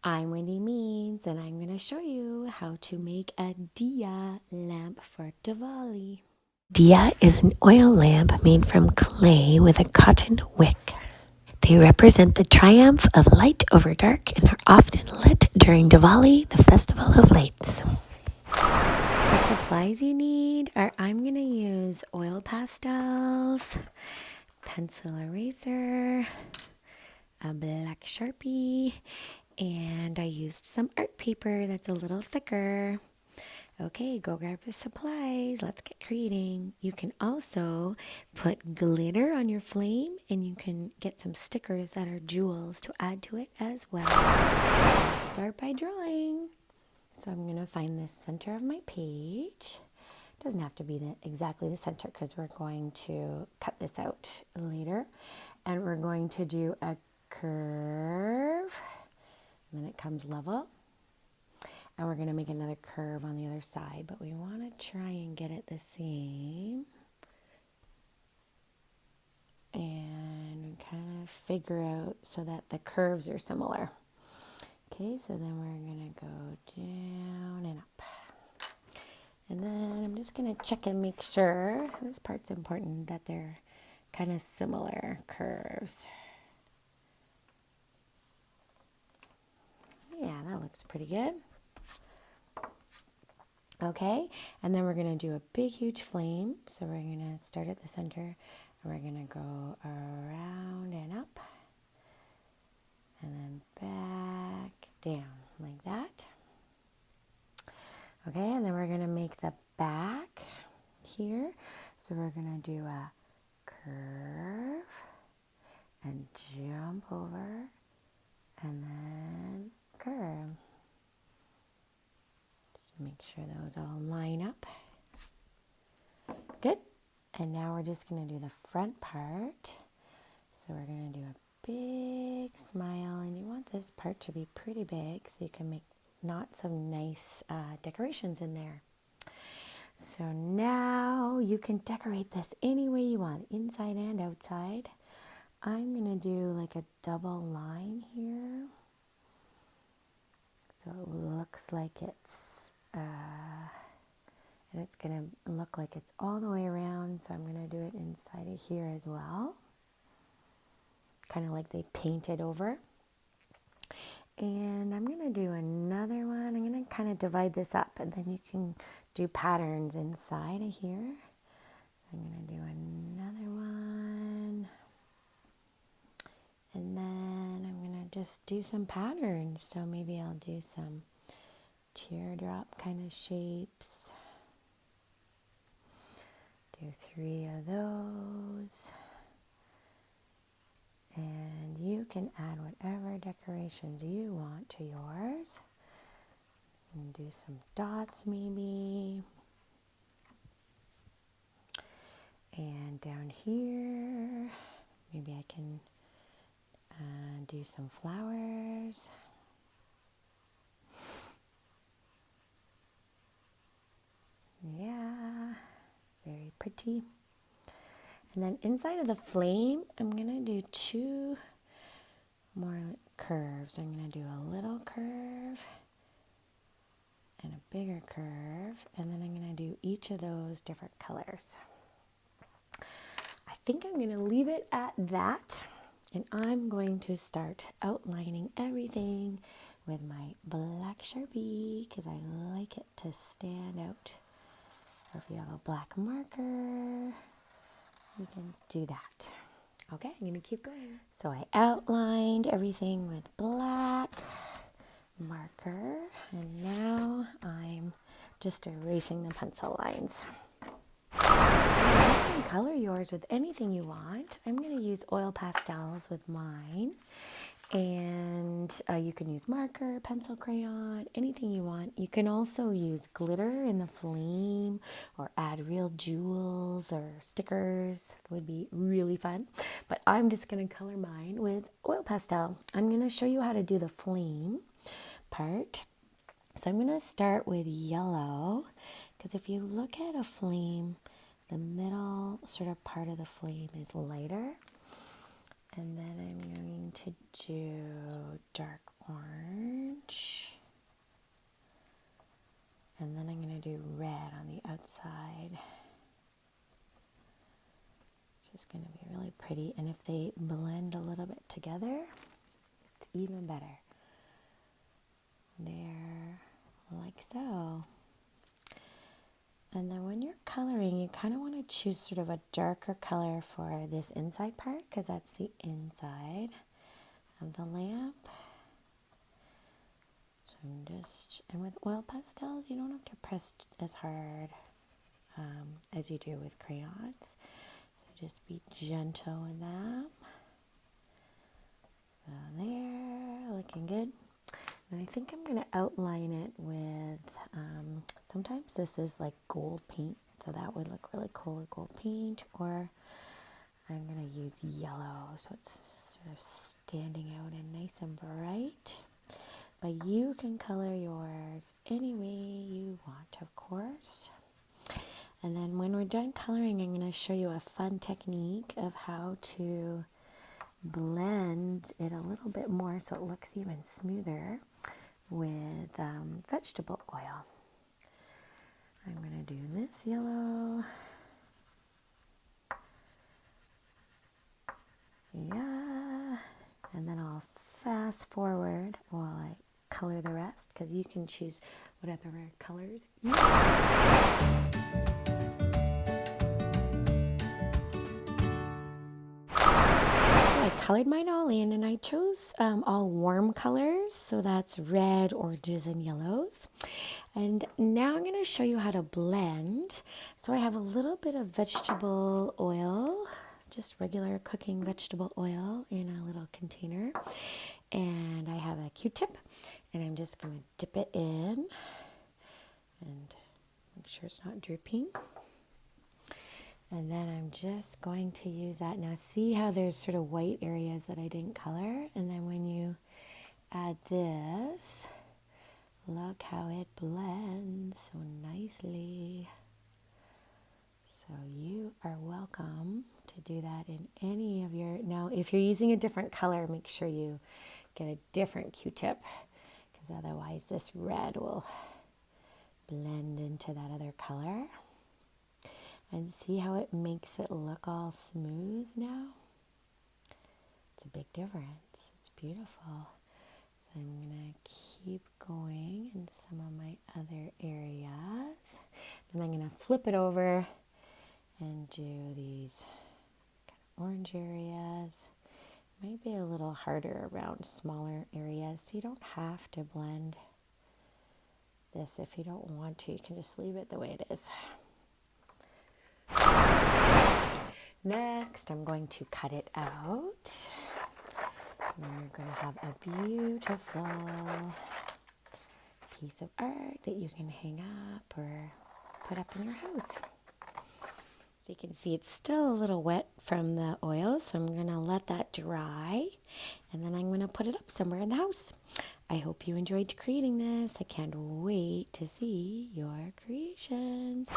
I'm Wendy Meades, and I'm going to show you how to make a Daia lamp for Diwali. Daia is an oil lamp made from clay with a cotton wick. They represent the triumph of light over dark and are often lit during Diwali, the festival of lights. The supplies you need are I'm going to use oil pastels, pencil eraser, a black Sharpie, and I used some art paper that's a little thicker. Okay, go grab the supplies. Let's get creating. You can also put glitter on your flame, and you can get some stickers that are jewels to add to it as well. Let's start by drawing. So I'm going to find the center of my page. It doesn't have to be exactly the center because we're going to cut this out later. And we're going to do a curve. And then it comes level. And we're going to make another curve on the other side, but we want to try and get it the same. And kind of figure out so that the curves are similar. Okay, so then we're going to go down and up. And then I'm just going to check and make sure, this part's important, that they're kind of similar curves. Yeah, that looks pretty good. Okay, and then we're going to do a big, huge flame. So we're going to start at the center, and we're going to go around and up, and then back down like that. Okay, and then we're going to make the back here. So we're going to do a curve and jump over, and then curve. Make sure those all line up. Good. And now we're just going to do the front part. So we're going to do a big smile, and you want this part to be pretty big so you can make knots of nice decorations in there. So now you can decorate this any way you want, inside and outside. I'm going to do like a double line here. So it looks like and it's going to look like it's all the way around, so I'm going to do it inside of here as well. Kind of like they painted over. And I'm going to do another one. I'm going to kind of divide this up, and then you can do patterns inside of here. I'm going to do another one. And then I'm going to just do some patterns. So maybe I'll do some teardrop kind of shapes. Do 3 of those. And you can add whatever decorations you want to yours. And do some dots maybe. And down here, maybe I can do some flowers. Yeah, very pretty. And then inside of the flame, I'm going to do 2 more curves. I'm going to do a little curve and a bigger curve. And then I'm going to do each of those different colors. I think I'm going to leave it at that. And I'm going to start outlining everything with my black Sharpie because I like it to stand out. Or if you have a black marker, you can do that. Okay, I'm going to keep going. So I outlined everything with black marker, and now I'm just erasing the pencil lines. You can color yours with anything you want. I'm going to use oil pastels with mine, and you can use marker, pencil, crayon, anything you want. You can also use glitter in the flame or add real jewels or stickers. It would be really fun, but I'm just going to color mine with oil pastel. I'm going to show you how to do the flame part. So I'm going to start with yellow, because if you look at a flame, the middle sort of part of the flame is lighter. And then I'm going to do dark orange. red on the outside. It's just going to be really pretty. And if they blend a little bit together, it's even better. There, like so. And then when you're coloring, you kind of want to choose sort of a darker color for this inside part, because that's the inside of the lamp. So and with oil pastels, you don't have to press as hard as you do with crayons. So just be gentle with that. So there, looking good. And I think I'm going to outline it with, sometimes this is like gold paint, so that would look really cool with gold paint, or I'm going to use yellow, so it's sort of standing out and nice and bright. But you can color yours any way you want, of course. And then when we're done coloring, I'm going to show you a fun technique of how to blend it a little bit more so it looks even smoother with vegetable oil. I'm going to do this yellow. Yeah. And then I'll fast forward while I color the rest, because you can choose whatever colors you want. I colored mine all in, and I chose all warm colors, so that's red, oranges, and yellows. And now I'm going to show you how to blend. So I have a little bit of vegetable oil, just regular cooking vegetable oil in a little container. And I have a Q-tip, and I'm just going to dip it in and make sure it's not dripping. And then I'm just going to use that. Now see how there's sort of white areas that I didn't color? And then when you add this, look how it blends so nicely. So you are welcome to do that in any of your... Now, if you're using a different color, make sure you get a different Q-tip, because otherwise this red will blend into that other color. And see how it makes it look all smooth now? It's a big difference. It's beautiful. So I'm going to keep going in some of my other areas. Then I'm going to flip it over and do these kind of orange areas. Might be a little harder around smaller areas, so you don't have to blend this. If you don't want to, you can just leave it the way it is. Next, I'm going to cut it out. And you're going to have a beautiful piece of art that you can hang up or put up in your house. So you can see it's still a little wet from the oil, so I'm going to let that dry, and then I'm going to put it up somewhere in the house. I hope you enjoyed creating this. I can't wait to see your creations.